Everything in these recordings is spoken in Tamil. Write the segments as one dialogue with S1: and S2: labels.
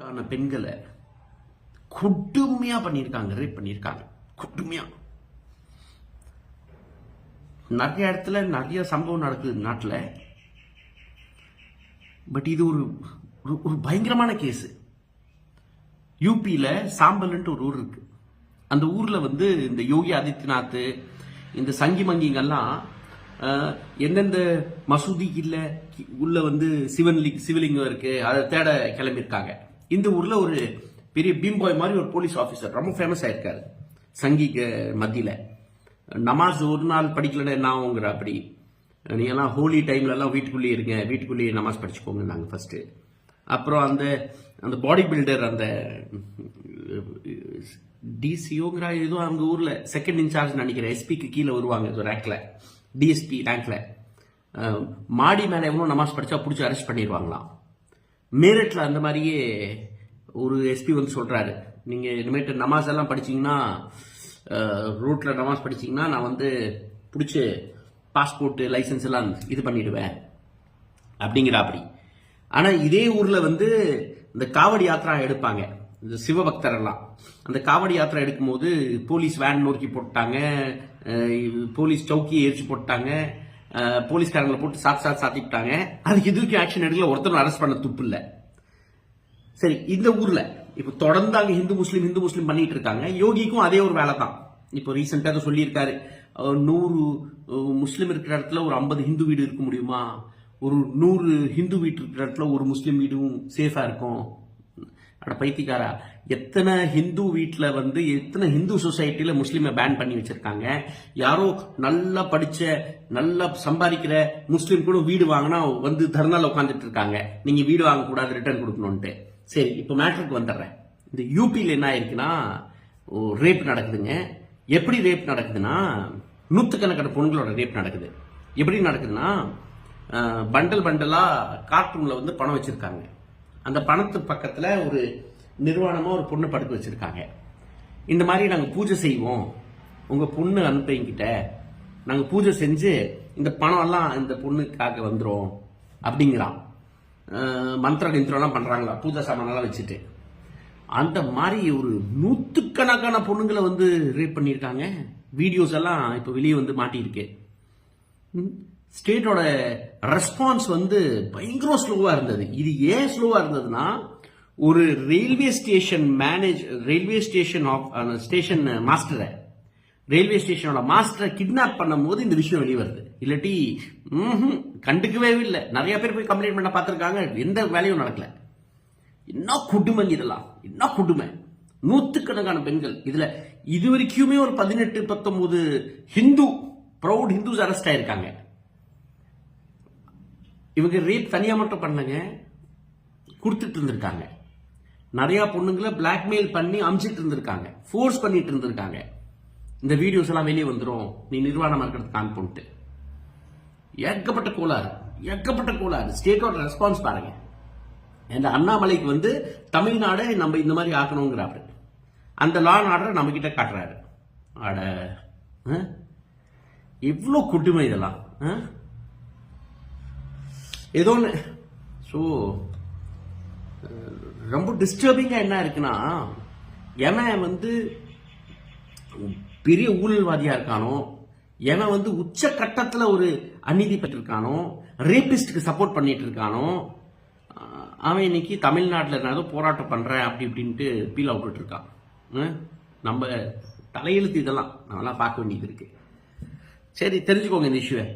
S1: நூற்றுக்கணக்கான பெண்களை கொடுமையா பண்ணியிருக்காங்க, ரேப் பண்ணியிருக்காங்க கொடுமையா. நிறைய இடத்துல நிறைய சம்பவம் நடக்குது நாட்டில். பட் இது ஒரு பயங்கரமான கேஸ். யூபியில சாம்பல்ன்ட்டு ஒரு ஊர் இருக்கு. அந்த ஊர்ல இந்த யோகி ஆதித்யநாத், இந்த சங்கி மங்கிங்கெல்லாம் எந்தெந்த மசூதிக்குள்ள உள்ள சிவலிங்கம் இருக்கு அதை தேட கிளம்பியிருக்காங்க. இந்த ஊர்ல ஒரு பெரிய பீம்பாய் மாதிரி ஒரு போலீஸ் ஆபீசர் ரொம்ப ஃபேமஸ் ஆயிருக்காரு சங்கிக்கு மத்தியில. நமாஸ் ஒரு நாள் படிக்கலன்னா என்ன ஆகுங்கிற, அப்படி நீங்கெல்லாம் ஹோலி டைம்ல எல்லாம் வீட்டுக்குள்ளேயே இருங்க, வீட்டுக்குள்ளேயே நமாஸ் படிச்சுக்கோங்க நாங்க ஃபர்ஸ்ட். அப்புறம் அந்த பாடி பில்டர், அந்த டிசிஓங்கிற ஏதோ அவங்க ஊர்ல செகண்ட் இன்சார்ஜ் நினைக்கிறேன், எஸ்பிக்கு கீழே வருவாங்க ரேங்க்ல, டிஎஸ்பி ரேங்க்ல. மாடி மேல எவ்வளவு நமாஸ் படிச்சா பிடிச்சி அரெஸ்ட் பண்ணிடுவாங்களாம். மேரட்ல அந்த மாதிரியே ஒரு எஸ்பி சொல்றாரு, நீங்க இனிமேட்டு நமாஸ் எல்லாம் படிச்சீங்கன்னா, ரூட்ல நமாஸ் படிச்சீங்கன்னா நான் பிடிச்சி பாஸ்போர்ட் லைசன்ஸ் எல்லாம் இது பண்ணிடுவேன் அப்படிங்கிற. அப்படி ஆனா இதே ஊர்ல இந்த காவடி யாத்திரா எடுப்பாங்க இந்த சிவபக்தர் எல்லாம். அந்த காவடி யாத்திரா எடுக்கும் போது போலீஸ் வேன் நோக்கி போட்டாங்க, போலீஸ் சவுக்கியை எரிச்சு போட்டாங்க, போலீஸ்காரங்களை போட்டு சாத்திட்டாங்க. அதுக்கு இதுக்கு ஆக்ஷன் எடுக்கல, ஒருத்தர் அரெஸ்ட் பண்ண துப்பு இல்ல. சரி, இந்த ஊர்ல இப்ப தொடர்ந்து அங்க ஹிந்து முஸ்லீம் பண்ணிட்டு இருக்காங்க. யோகிக்கும் அதே ஒரு வேலை தான். இப்போ ரீசெண்டா சொல்லியிருக்காரு, 100 முஸ்லீம் இருக்கிற இடத்துல ஒரு 50 ஹிந்து வீடு இருக்க முடியுமா, ஒரு 100 ஹிந்து வீட்டு இருக்கிற இடத்துல ஒரு முஸ்லீம் வீடும் சேஃபா இருக்கும். அட பைத்தியக்காரா, எத்தனை ஹிந்து வீட்டுல எத்தனை ஹிந்து சொசைட்டில முஸ்லீமை பேன் பண்ணி வச்சிருக்காங்க. யாரோ நல்லா படிச்ச நல்லா சம்பாதிக்கிற முஸ்லீம் கூட வீடு வாங்கினா தர்ணால உட்காந்துட்டு இருக்காங்க, நீங்க வீடு வாங்க கூடாது, ரிட்டர்ன் கொடுக்கணும்ட்டு. சரி, இப்ப மேட்ருக்கு வந்துடுறேன். இந்த யூபியில என்ன ஆயிருக்குன்னா, ரேப் நடக்குதுங்க. எப்படி ரேப் நடக்குதுன்னா, நூற்றுக்கணக்கான பொண்ணுங்களோட ரேப் நடக்குது. எப்படி நடக்குதுன்னா, பண்டல் பண்டலா கார்ட்டூன்ல பணம் வச்சிருக்காங்க. அந்த பணத்து பக்கத்துல ஒரு நிர்வாணமா ஒரு பொண்ணு படுக்க வச்சிருக்காங்க. இந்த மாதிரி நாங்க பூஜை செய்வோம், உங்க பொண்ணு அனுப்பிங்கிட்ட நாங்க பூஜை செஞ்சு இந்த பணம் எல்லாம் இந்த பொண்ணுக்காக வந்துரும் அப்படிங்கிறான். மந்திர கிந்திரம் பண்றாங்களா பூஜை சாமான் எல்லாம் வச்சுட்டு. அந்த மாதிரி ஒரு நூற்றுக்கணக்கான பொண்ணுங்களை ரேப் பண்ணியிருக்காங்க. வீடியோஸ் எல்லாம் இப்ப வெளியே மாட்டியிருக்கு. ஸ்டேட்டோட ரெஸ்பான்ஸ் பயங்கர ஸ்லோவா இருந்தது. இது ஏன் ஸ்லோவா இருந்ததுன்னா, ஒரு ரயில்வே ஸ்டேஷன் மாஸ்டரை கிட்னாப் பண்ணும் போது இந்த விஷயம் வெளியே வருது. இல்லாட்டி கண்டுக்கவே இல்லை. நிறைய பேர் போய் கம்ப்ளைண்ட் பண்ண பார்த்திருக்காங்க, எந்த வேலையும் நடக்கல. என்ன கொடுமைங்க இதெல்லாம், என்ன கொடுமை. நூற்றுக்கணக்கான பெண்கள் இதுல இது வரைக்குமே ஒரு 18-19 ப்ரௌட் ஹிந்துஸ் அரெஸ்ட் ஆயிருக்காங்க. இவங்க ரேப் தனியா மட்டும் பண்ணலங்க, கொடுத்துட்டு இருந்திருக்காங்க. நிறைய பொண்ணுங்களை பிளாக்மெயில் பண்ணி அமிச்சிட்டு இருந்திருக்காங்க, ஃபோர்ஸ் பண்ணிட்டு இருந்திருக்காங்க. இந்த வீடியோஸ் எல்லாம் வெளியே வந்துடும், நீ நிர்வாணமா இருக்கிறது காண்போன்ட்டு. ஏகப்பட்ட கோளாறு. ஸ்டேட்டோட ரெஸ்பான்ஸ் பாருங்க. இந்த அண்ணாமலைக்கு தமிழ்நாடு நம்ம இந்த மாதிரி ஆக்கணுங்கிறாரு. அந்த லா அண்ட் ஆர்டர் நம்ம கிட்ட காட்டுறாரு. அட எவ்வளவு கொடுமை இதெல்லாம். ஏதோ ஸோ ரொம்ப டிஸ்டர்பிங்கா என்ன இருக்குன்னா, எவன் பெரிய ஊழல்வாதியா இருக்கானோ, எவன் உச்ச கட்டத்துல ஒரு அநீதி பெற்றிருக்கானோ, ரேபிஸ்டுக்கு சப்போர்ட் பண்ணிட்டு இருக்கானோ, அவன் இன்னைக்கு தமிழ்நாட்டில் நான் ஏதோ போராட்டம் பண்றேன் அப்படி இப்படின்ட்டு பீல் அவுட்டு இருக்கான். நம்ம தலையெழுத்து இதெல்லாம் நம்மளாம் பார்க்க வேண்டியது இருக்கு. சரி, தெரிஞ்சுக்கோங்க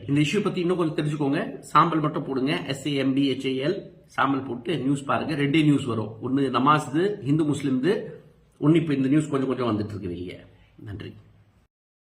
S1: இந்த இஷ்யூ பத்தி இன்னும் கொஞ்சம் தெரிஞ்சுக்கோங்க. சாம்பல் மட்டும் போடுங்க, SAMBHAL சாம்பல் போட்டு நியூஸ் பாருங்க. 2 நியூஸ் வரும், ஒன்னு நமாஸ், ஹிந்து முஸ்லிம், ஒன்னு இப்ப இந்த நியூஸ் கொஞ்சம் வந்துட்டு இருக்கு வெளியே. நன்றி.